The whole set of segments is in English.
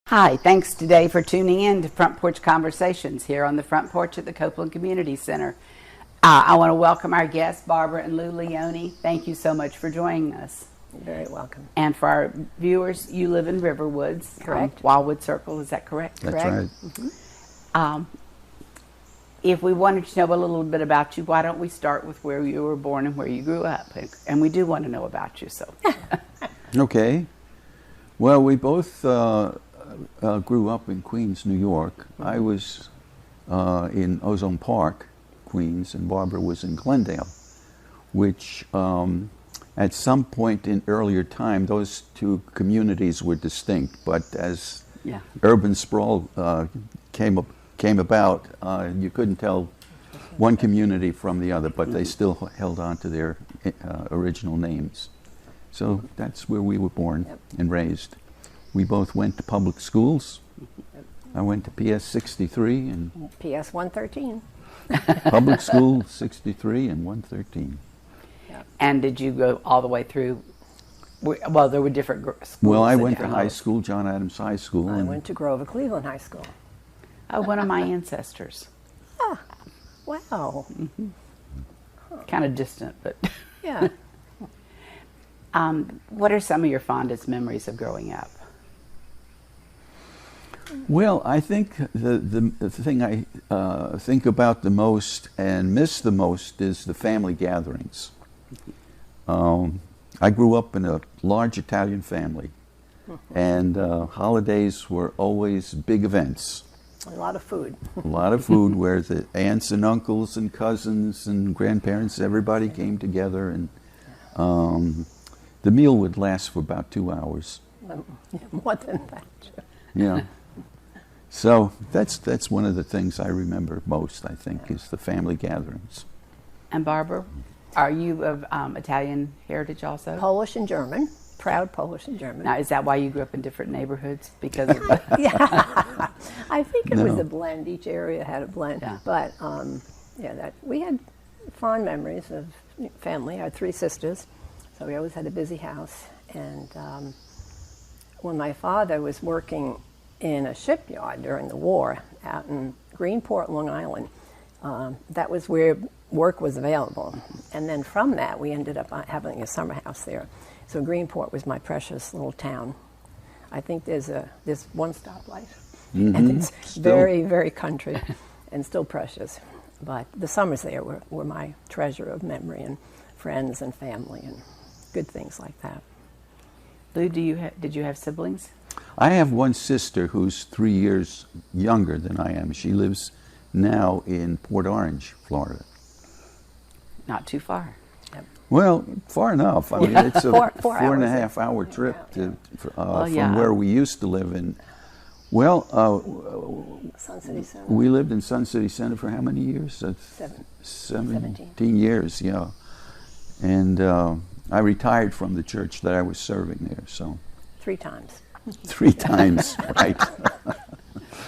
Hi, thanks today for tuning in to Front Porch Conversations here on the front porch at the Copeland Community Center. I want to welcome our guests, Barbara and Lou Leone. Thank you so much for joining us. You're very welcome. And for our viewers, you live in Riverwoods. Correct. Wildwood Circle, is that correct? That's Correct. right. Mm-hmm. If we wanted to know a little bit about you, why don't we start with where you were born and where you grew up? And we do want to know about you, so. Okay. Well, we both grew up in Queens, New York. I was in Ozone Park, Queens, and Barbara was in Glendale, which at some point in earlier time, those two communities were distinct. But as urban sprawl came about, you couldn't tell one community from the other, but they still held on to their original names. So that's where we were born and raised. We both went to public schools. I went to PS 63 and PS 113. public school 63 and 113. And did you go all the way through? Well, there were different schools. Well, I at went to different high levels. school, John Adams High School. I went to Grover Cleveland High School. Oh, one of my ancestors. Ah, wow. Kind of distant, but. Yeah. What are some of your fondest memories of growing up? Well, I think the thing I think about the most and miss the most is the family gatherings. I grew up in a large Italian family, and holidays were always big events. A lot of food. A lot of food where the aunts and uncles and cousins and grandparents, everybody came together, and the meal would last for about 2 hours. More than that. Yeah. So that's one of the things I remember most, I think, is the family gatherings. And Barbara, are you of Italian heritage also? Polish and German. Proud Polish and German. Now, is that why you grew up in different neighborhoods? Because of Yeah. I think it was No. a blend. Each area had a blend. Yeah. But we had fond memories of family. I had 3 sisters, so we always had a busy house. And when my father was working in a shipyard during the war out in Greenport, Long Island, that was where work was available. And then from that, we ended up having a summer house there. So Greenport was my precious little town. I think there's one stoplight, and it's very, very country and still precious. But the summers there were my treasure of memory and friends and family and good things like that. Lou, did you have siblings? I have one sister who's 3 years younger than I am. She lives now in Port Orange, Florida. Not too far. Well, far enough. I mean, it's a Four four and a hours. half hour trip yeah. from where we used to live in. Well, Sun City Center. we lived in Sun City Center for how many years? 17 years, yeah. And I retired from the church that I was serving there, so 3 times. 3 times, right.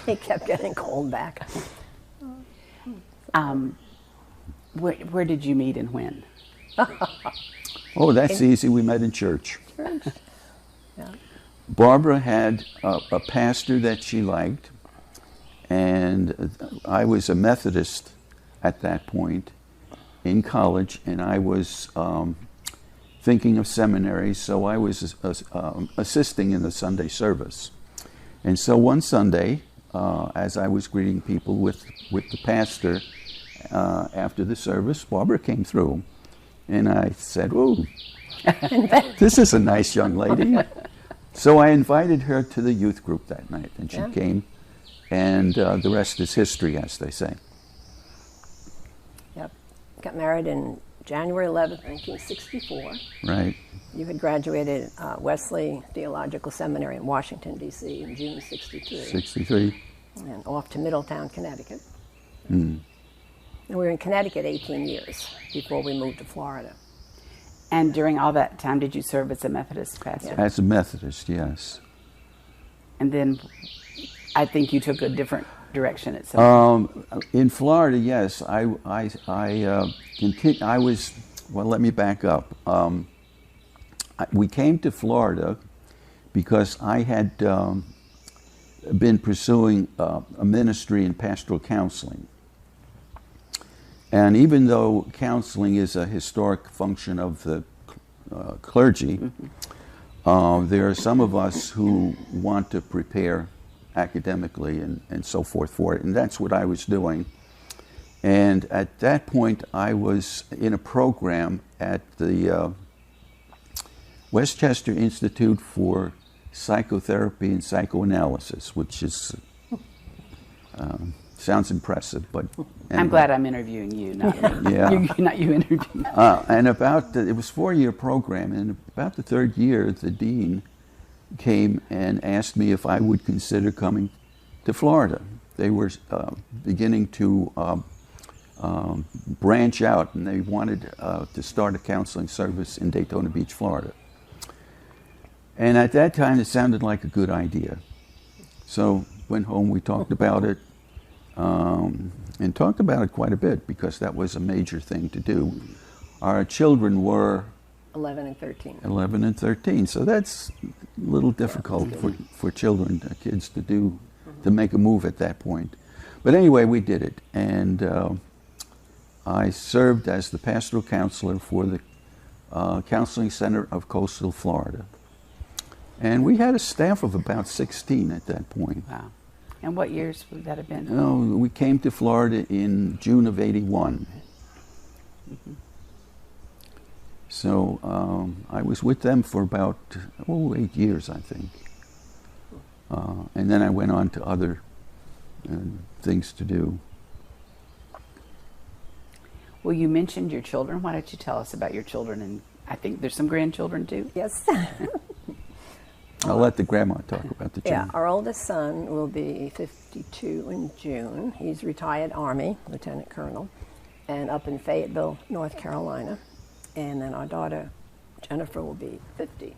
He kept getting called back. Where did you meet and when? Oh, that's easy. We met in church. Yeah. Barbara had a pastor that she liked, and I was a Methodist at that point in college, and I was thinking of seminary, so I was assisting in the Sunday service. And so one Sunday, as I was greeting people with the pastor after the service, Barbara came through, and I said, "Ooh, this is a nice young lady." So I invited her to the youth group that night, and she came, and the rest is history, as they say. Yep. Got married in January 11th, 1964. Right. You had graduated Wesley Theological Seminary in Washington, D.C. in June 63. 63. And off to Middletown, Connecticut. Mm. And we were in Connecticut 18 years before we moved to Florida. And during all that time, did you serve as a Methodist pastor? As a Methodist, yes. And then I think you took a different direction at some point. In Florida, yes. I was, well, let me back up. We came to Florida because I had been pursuing a ministry in pastoral counseling. And even though counseling is a historic function of the clergy, there are some of us who want to prepare academically and so forth for it, and that's what I was doing. And at that point, I was in a program at the Westchester Institute for Psychotherapy and Psychoanalysis, which is sounds impressive, but I'm glad I'm interviewing you, not me. Yeah. Not you interviewing. And it was a 4-year program, and about the 3rd year, the dean came and asked me if I would consider coming to Florida. They were beginning to branch out, and they wanted to start a counseling service in Daytona Beach, Florida. And at that time, it sounded like a good idea. So went home, we talked about it, and talked about it quite a bit because that was a major thing to do. Our children were 11 and 13. 11 and 13, so that's a little difficult for children, kids to do, to make a move at that point. But anyway, we did it, and I served as the pastoral counselor for the Counseling Center of Coastal Florida. And we had a staff of about 16 at that point. Wow. And what years would that have been? Oh, we came to Florida in June of '81. So I was with them for about 8 years, I think. And then I went on to other things to do. Well, you mentioned your children. Why don't you tell us about your children? And I think there's some grandchildren too. Yes. I'll let the grandma talk about the children. Yeah, our oldest son will be 52 in June. He's retired Army, Lieutenant Colonel, and up in Fayetteville, North Carolina. And then our daughter, Jennifer, will be 50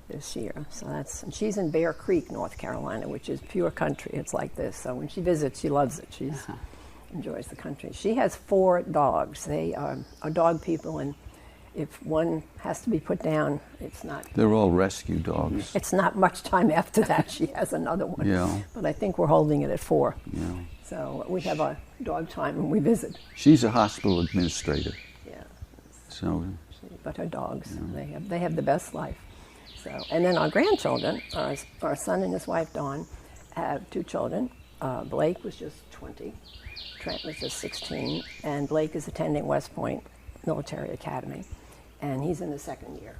this year. So and she's in Bear Creek, North Carolina, which is pure country. It's like this. So when she visits, she loves it. She enjoys the country. She has 4 dogs. They are dog people, and if one has to be put down, it's not. They're all rescue dogs. It's not much time after that. She has another one. Yeah. But I think we're holding it at 4. Yeah. So we have our dog time when we visit. She's a hospital administrator. Yeah. So. But her dogs, they have the best life. So, and then our grandchildren, our son and his wife Dawn, have 2 children. Blake was just 20, Trent was just 16, and Blake is attending West Point Military Academy, and he's in the 2nd year.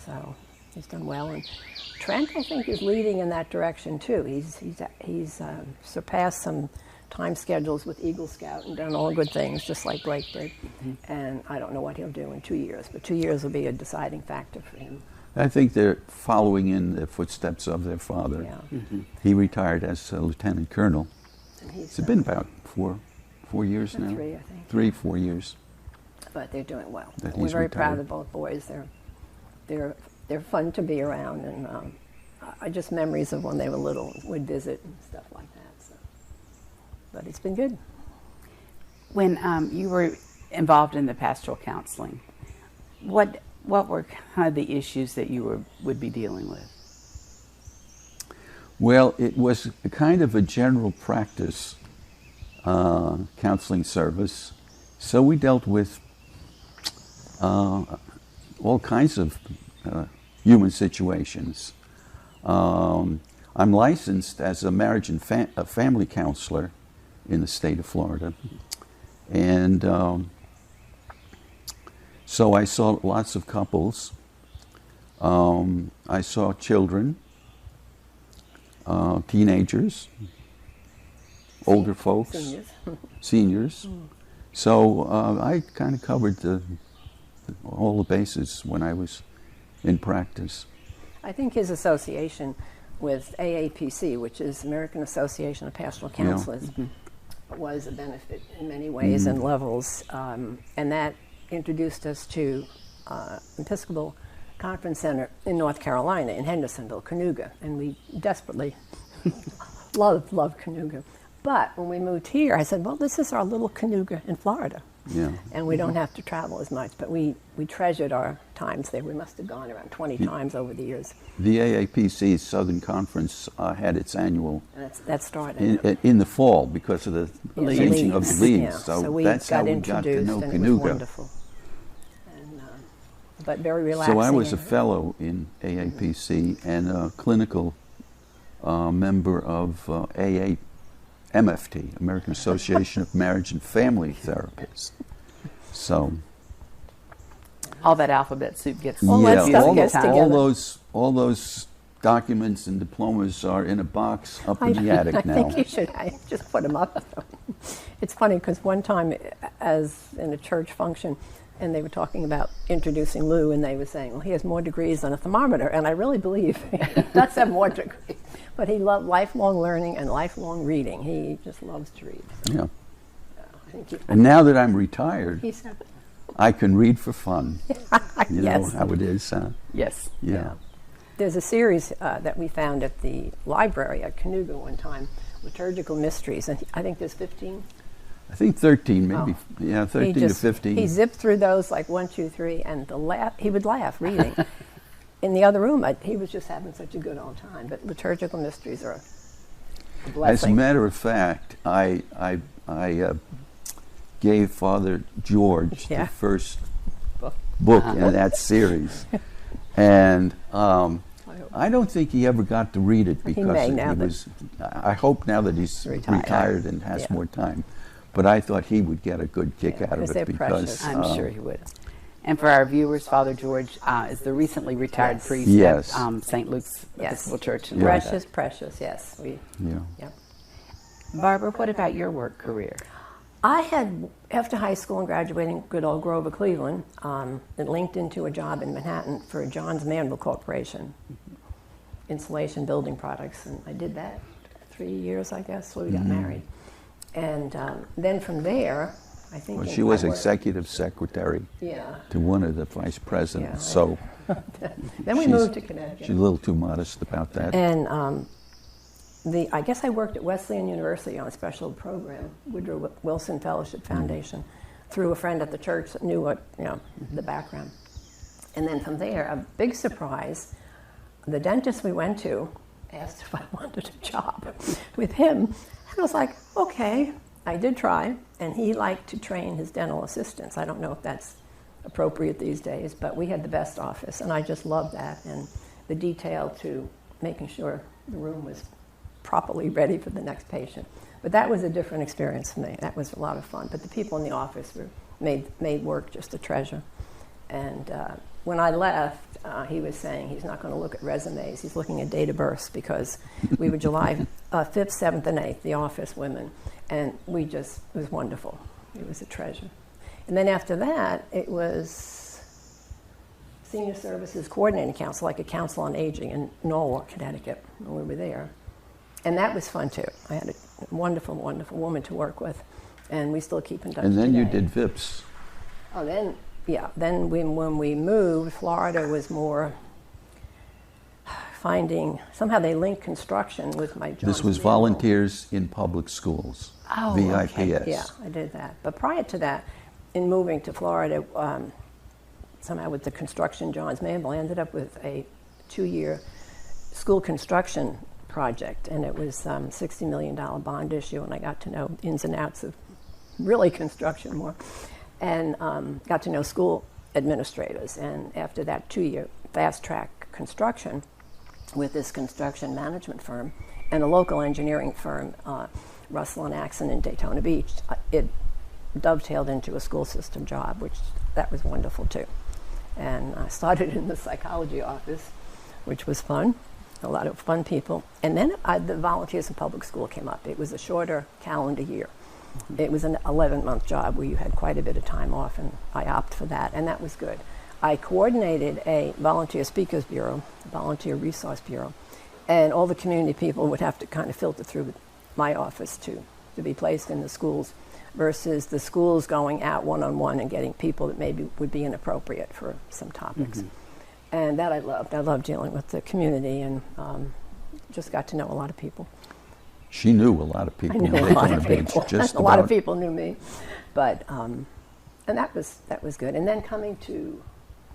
So he's done well, and Trent, I think, is leading in that direction too. He's surpassed some time schedules with Eagle Scout and done all good things, just like Blake did. And I don't know what he'll do in 2 years, but 2 years will be a deciding factor for him. I think they're following in the footsteps of their father. Yeah. He retired as a lieutenant colonel. And he's It's been about 4 years now. 3, I think. 3, 4 years. But they're doing well. That We're he's very retired. proud of both boys. They're fun to be around, and I just memories of when they were little, would visit and stuff like that. So, but it's been good. When you were involved in the pastoral counseling, what were kind of the issues that you would be dealing with? Well, it was a kind of a general practice counseling service, so we dealt with all kinds of human situations. I'm licensed as a marriage and family counselor in the state of Florida, and so I saw lots of couples. I saw children, teenagers, older folks, seniors. So I kind of covered all the bases when I was in practice. I think his association with AAPC, which is American Association of Pastoral Counselors, was a benefit in many ways and levels, and that introduced us to Episcopal Conference Center in North Carolina, in Hendersonville, Canoga, and we desperately loved Canoga. But when we moved here, I said, well, this is our little Canoga in Florida. Yeah. And we don't have to travel as much, but we treasured our times there. We must have gone around 20 times over the years. The AAPC Southern Conference had its annual And that started. in the fall because of the changing of the leagues. Yeah. So we that's how got we got to introduced, know and it was Canuga. wonderful. And, but very relaxing. So I was a fellow in AAPC and a clinical member of MFT, American Association of Marriage and Family Therapists. So All that alphabet soup gets All that confusing stuff at gets times. together. all those documents and diplomas are in a box up in the attic I now. think you should just put them up. It's funny because one time, as in a church function, and they were talking about introducing Lou, and they were saying, well, he has more degrees than a thermometer, and I really believe he does have more degrees. But he loved lifelong learning and lifelong reading. He just loves to read. So, Yeah. I think And now that I'm retired, he said, I can read for fun. You know yes. how it is. Yes. Yeah. There's a series that we found at the library at Canuga one time, Liturgical Mysteries, and I think there's 15. I think 13, maybe. Yeah, 13 to 15. He zipped through those like 1, 2, 3, and he would laugh reading. In the other room, he was just having such a good old time. But liturgical mysteries are a blessing. As a matter of fact, I gave Father George the first book in that series. And I don't think he ever got to read it because I hope now that he's retired and has more time. But I thought he would get a good kick out of it because I'm sure he would. And for our viewers, Father George is the recently retired priest Yes. at St. Luke's Episcopal Church in Precious, yes. Yeah. Barbara, what about your work career? I had, after high school and graduating good old Grover, Cleveland, it linked into a job in Manhattan for Johns Manville Corporation, insulation building products, and I did that 3 years, I guess, so we got married. And then from there, I think... Well, she was executive secretary to one of the vice presidents, so... Then we moved to Connecticut. She's a little too modest about that. And I guess I worked at Wesleyan University on a special program, Woodrow Wilson Fellowship Foundation, through a friend at the church that knew what, the background. And then from there, a big surprise, the dentist we went to asked if I wanted a job with him. And I was like, okay. I did try, and he liked to train his dental assistants. I don't know if that's appropriate these days, but we had the best office, and I just loved that, and the detail to making sure the room was properly ready for the next patient. But that was a different experience for me. That was a lot of fun. But the people in the office made work just a treasure. And when I left, he was saying he's not going to look at resumes. He's looking at date of births because we were July 5th, 7th, and 8th, the office women. And it was wonderful. It was a treasure. And then after that, it was Senior Services Coordinating Council, like a council on aging in Norwalk, Connecticut, when we were there. And that was fun, too. I had a wonderful, wonderful woman to work with, and we still keep in touch And then today. you did VIPS. Oh, then when we moved, Florida was more finding, somehow they linked construction with my job. This was volunteers in public schools, VIPS. Okay. Yeah, I did that. But prior to that, in moving to Florida, somehow with the construction, Johns Manville, I ended up with a 2-year school construction project, and it was $60 million bond issue, and I got to know ins and outs of really construction more, and got to know school administrators. And after that 2-year fast-track construction with this construction management firm and a local engineering firm, Russell and Axon in Daytona Beach, it dovetailed into a school system job, which that was wonderful too. And I started in the psychology office, which was fun, a lot of fun people. And then the volunteers in public school came up. It was a shorter calendar year. Mm-hmm. It was an 11-month job where you had quite a bit of time off, and I opted for that, and that was good. I coordinated a volunteer speakers bureau, a volunteer resource bureau, and all the community people would have to kind of filter through my office to be placed in the schools, versus the schools going out one-on-one and getting people that maybe would be inappropriate for some topics. Mm-hmm. And that I loved. I loved dealing with the community, and just got to know a lot of people. She knew a lot of people. I knew a lot of people. Just a lot of people knew me. But and that was good. And then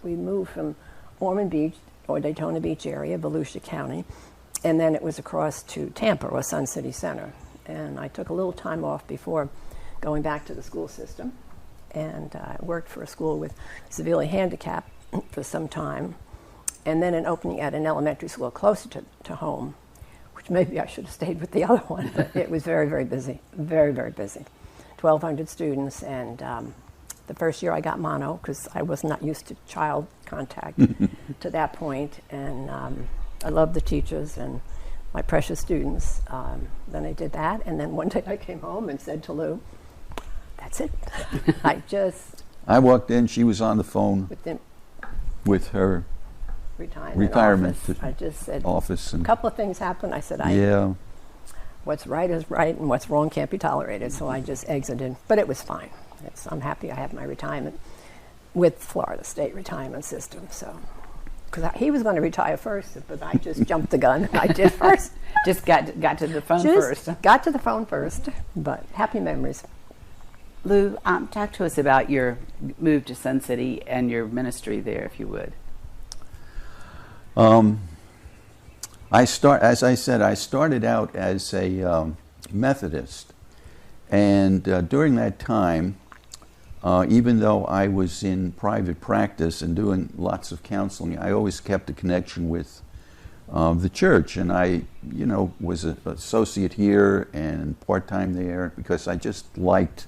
we moved from Ormond Beach or Daytona Beach area, Volusia County, and then it was across to Tampa or Sun City Center. And I took a little time off before going back to the school system, and I worked for a school with severely handicapped for some time, and then an opening at an elementary school closer to home, which maybe I should have stayed with the other one, but it was very, very busy, very, very busy. 1,200 students, and the first year I got mono because I was not used to child contact to that point, and I loved the teachers and my precious students. Then I did that, and then one day I came home and said to Lou, that's it. I walked in, she was on the phone with her retirement office. I just said, office. A couple of things happened. I said, what's right is right and what's wrong can't be tolerated. So I just exited, but it was fine. I'm happy I have my retirement with Florida State Retirement System. So, because he was going to retire first, but I just jumped the gun. I did first. Just got to the phone first. Got to the phone first, but happy memories. Lou, talk to us about your move to Sun City and your ministry there, if you would. As I said, I started out as a Methodist, and during that time, even though I was in private practice and doing lots of counseling, I always kept a connection with the church, and I, was an associate here and part-time there because I just liked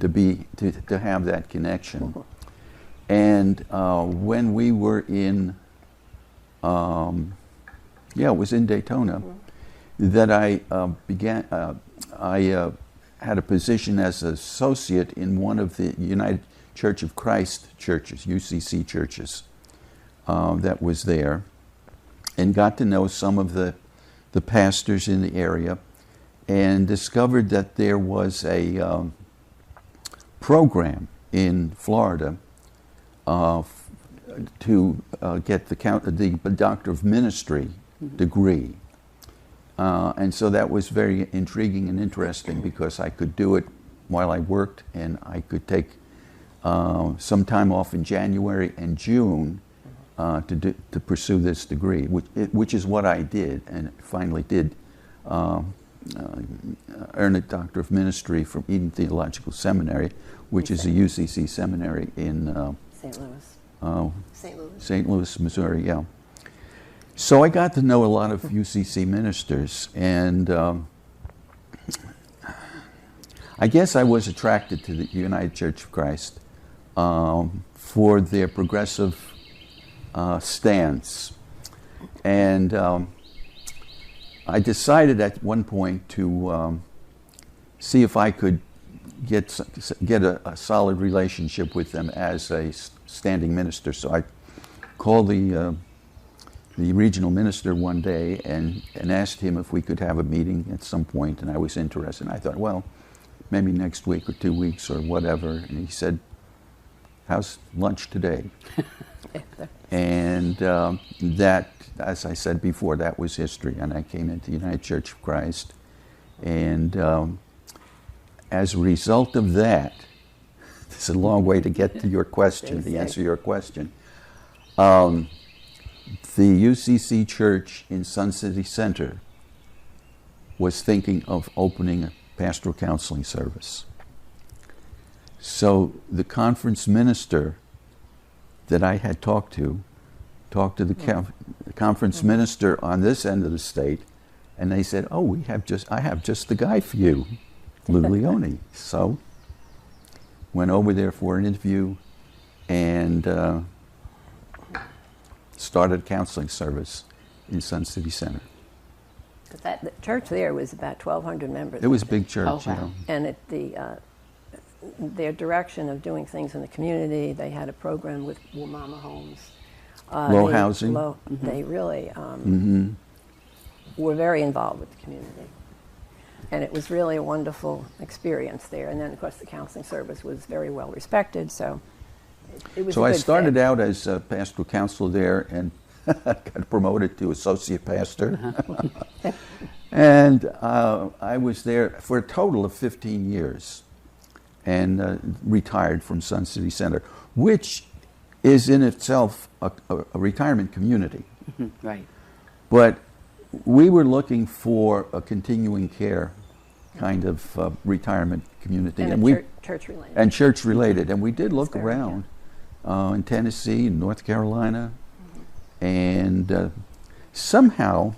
to have that connection. And when we were in, it was in Daytona, that I I had a position as an associate in one of the United Church of Christ churches, UCC churches, that was there, and got to know some of the pastors in the area, and discovered that there was a program in Florida to get the Doctor of Ministry degree. And so that was very intriguing and interesting because I could do it while I worked, and I could take some time off in January and June to pursue this degree, which is what I did, and finally did earn a Doctor of Ministry from Eden Theological Seminary, which is a UCC seminary in St. Louis, Missouri, yeah. So I got to know a lot of UCC ministers, and I guess I was attracted to the United Church of Christ for their progressive stance. And I decided at one point to see if I could get a solid relationship with them as a standing minister. So I called the regional minister one day and asked him if we could have a meeting at some point, and I was interested. And I thought, well, maybe next week or 2 weeks or whatever. And he said, how's lunch today? And that, as I said before, that was history. And I came into the United Church of Christ. And as a result of that, it's a long way to get to your question, to answer your question. The UCC Church in Sun City Center was thinking of opening a pastoral counseling service. So the conference minister that I had talked to the conference minister on this end of the state, and they said, "Oh, I have just the guy for you, Lou Leone." So went over there for an interview and started a counseling service in Sun City Center. The church there was about 1,200 members. It was a big church, And their direction of doing things in the community, they had a program with Mama Homes. Low housing. They really were very involved with the community. And it was really a wonderful experience there. And then, of course, the counseling service was very well respected, so it was a good I started fit. out as a pastoral counselor there and got promoted to associate pastor. And I was there for a total of 15 years. and retired from Sun City Center, which is in itself a retirement community. Right. But we were looking for a continuing care kind of retirement community, And we church related. and church related, and we did look Very, around in Tennessee and North Carolina, and somehow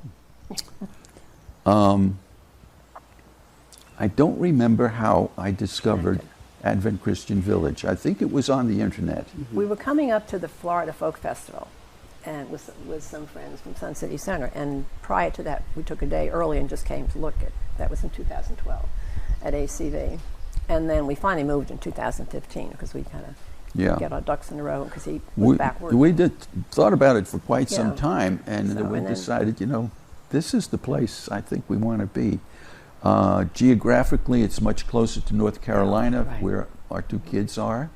I don't remember how I discovered Advent Christian Village. I think it was on the internet. We were coming up to the Florida Folk Festival, and with some friends from Sun City Center. And prior to that, we took a day early and just came to look at. That was in 2012 at ACV, and then we finally moved in 2015 because we kind of get our ducks in a row because he was backward. We thought about it for quite Yeah. some time, and So, we and then- decided, this is the place I think we want to be. Geographically, it's much closer to North Carolina, Right. where our two kids are.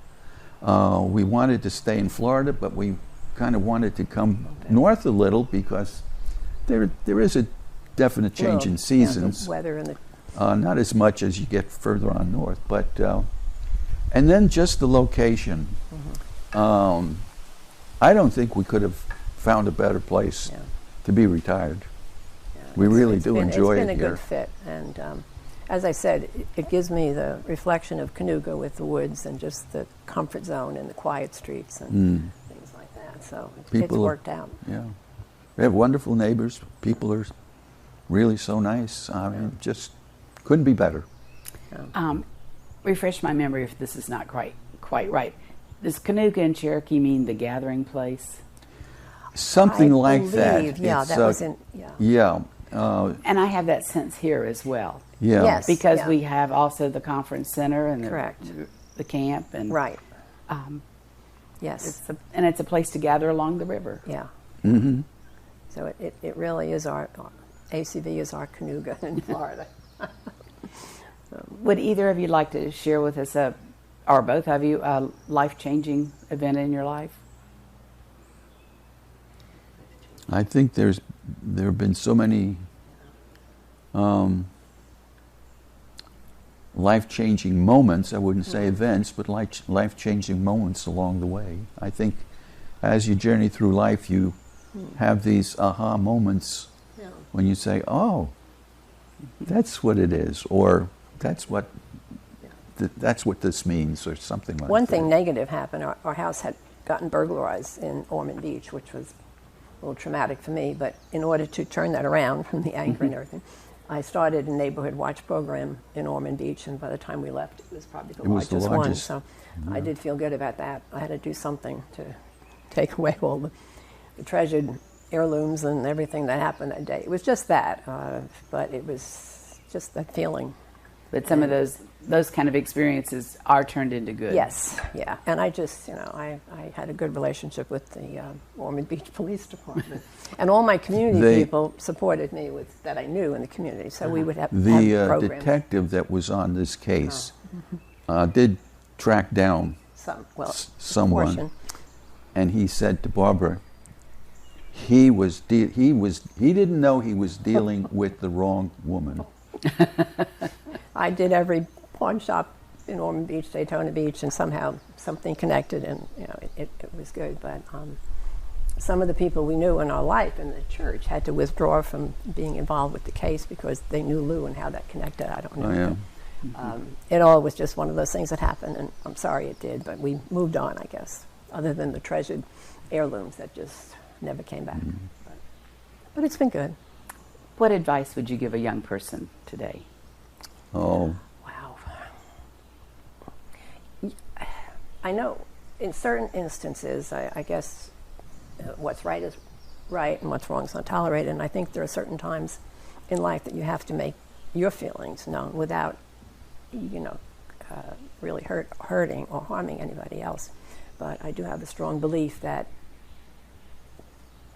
We wanted to stay in Florida, but we kind of wanted to come north a little because there is a definite change in seasons. The weather and the Not as much as you get further on north, but and then just the location. I don't think we could have found a better place to be retired. We really do enjoy it here. It's been a here. good fit, and as I said, it gives me the reflection of Canoga with the woods and just the comfort zone and the quiet streets and things like that. So it's worked out. Yeah, we have wonderful neighbors. People are really so nice. I mean, just couldn't be better. Refresh my memory if this is not quite right. Does Canoga and Cherokee mean the gathering place? Something I like that. believe, yeah, It's, that was in, Yeah. And I have that sense here as well. Yeah. Yes. Because Yeah. we have also the conference center and Correct. the camp. And right. Um, Yes. it's a place to gather along the river. Yeah. Mm-hmm. So it really is our ACV is our Canoga in Florida. Would either of you like to share with us, or both of you, a life-changing event in your life? I think there have been so many life-changing moments. I wouldn't say events, but life-changing moments along the way. I think as you journey through life, you have these aha moments when you say, "Oh, that's what it is," or "That's what this means," or something like that. One thing negative happened. Our house had gotten burglarized in Ormond Beach, which was a little traumatic for me. But in order to turn that around from the anger and everything, I started a neighborhood watch program in Ormond Beach, and by the time we left, it was probably the largest one. So I did feel good about that. I had to do something to take away all the treasured heirlooms and everything that happened that day. It was just that, but it was just that feeling. But some of those kind of experiences are turned into good. Yes, yeah. And I just, I had a good relationship with the Ormond Beach Police Department. And all my community people supported me with that I knew in the community. So we would have the programs. detective that was on this case did track down someone, portion. and he said to Barbara, he didn't know he was dealing with the wrong woman. I did every pawn shop in Ormond Beach, Daytona Beach, and somehow something connected, and it was good. But some of the people we knew in our life in the church had to withdraw from being involved with the case because they knew Lou and how that connected. I don't know. Oh, yeah. It all was just one of those things that happened, and I'm sorry it did, but we moved on, I guess, other than the treasured heirlooms that just never came back. But it's been good. What advice would you give a young person today? Oh, Wow. I know in certain instances, I guess what's right is right and what's wrong is not tolerated. And I think there are certain times in life that you have to make your feelings known without, really hurting or harming anybody else. But I do have a strong belief that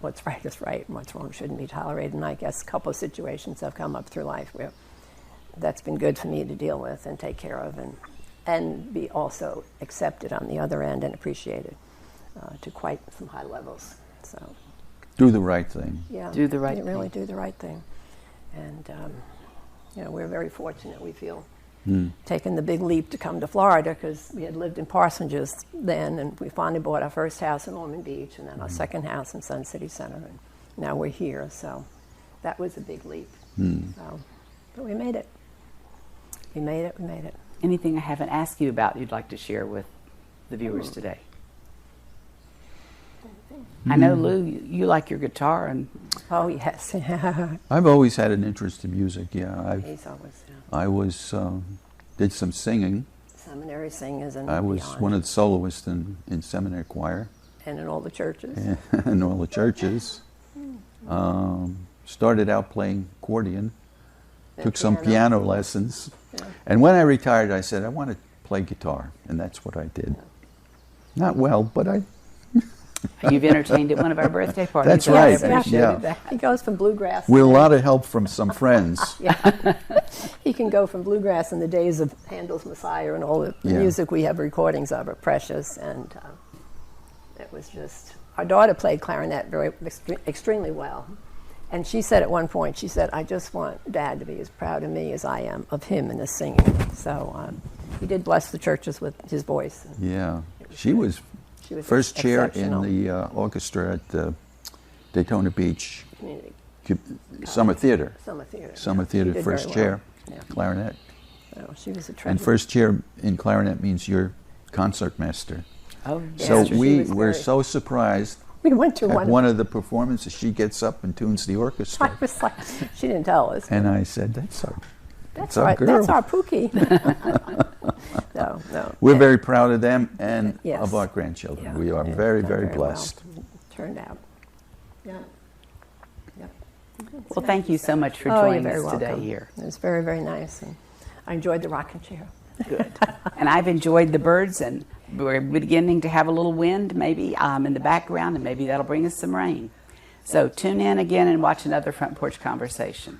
what's right is right and what's wrong shouldn't be tolerated. And I guess a couple of situations have come up through life where that's been good for me to deal with and take care of and be also accepted on the other end and appreciated to quite some high levels. So do the right thing. Yeah, do the right really thing. do the right thing. And we're very fortunate, we feel, taken the big leap to come to Florida because we had lived in Parsonage then, and we finally bought our first house in Ormond Beach, and then our second house in Sun City Center, and now we're here. So that was a big leap. So, but we made it. We made it. We made it. Anything I haven't asked you about you'd like to share with the viewers today? I know, Lou, you like your guitar, and Oh yes. I've always had an interest in music. Yeah, He's always I was did some singing. seminary singers and I was beyond, one of the soloists in seminary choir and in all the churches. in all the churches. Started out playing accordion. And Took some piano lessons. Yeah. And when I retired, I said, I want to play guitar. And that's what I did. Not well, but I... you've entertained at one of our birthday parties. That's and I right. appreciated Yeah. that. He goes from bluegrass. With a lot of help from some friends. Yeah. He can go from bluegrass in the days of Handel's Messiah and all the Yeah. music we have recordings of are precious. And it was just, our daughter played clarinet extremely well. And she said at one point, she said, I just want Dad to be as proud of me as I am of him in the singing. So he did bless the churches with his voice. Yeah. She was first chair in the orchestra at Daytona Beach Community Summer Theater. Summer Theater. Summer Yeah, she Theater, did first very chair, well. Yeah. clarinet. So she was a treasure. And first chair in clarinet means you're concertmaster. Oh, So Yeah, she we was were very- so surprised We went to at one of the performances. She gets up and tunes the I orchestra. was like, she didn't tell us. And I said, that's our That's our our, girl. that's our Pookie. No. We're And- very proud of them and Yes. of our grandchildren. Yeah, We are yeah, very, done very well. blessed. Turned out. Yeah. Yep. Well, thank you so much for Oh, you're joining very us today welcome. here. It was very, very nice. And I enjoyed the rocking chair. Good. And I've enjoyed the birds, and we're beginning to have a little wind maybe in the background, and maybe that'll bring us some rain. So tune in again and watch another Front Porch Conversation.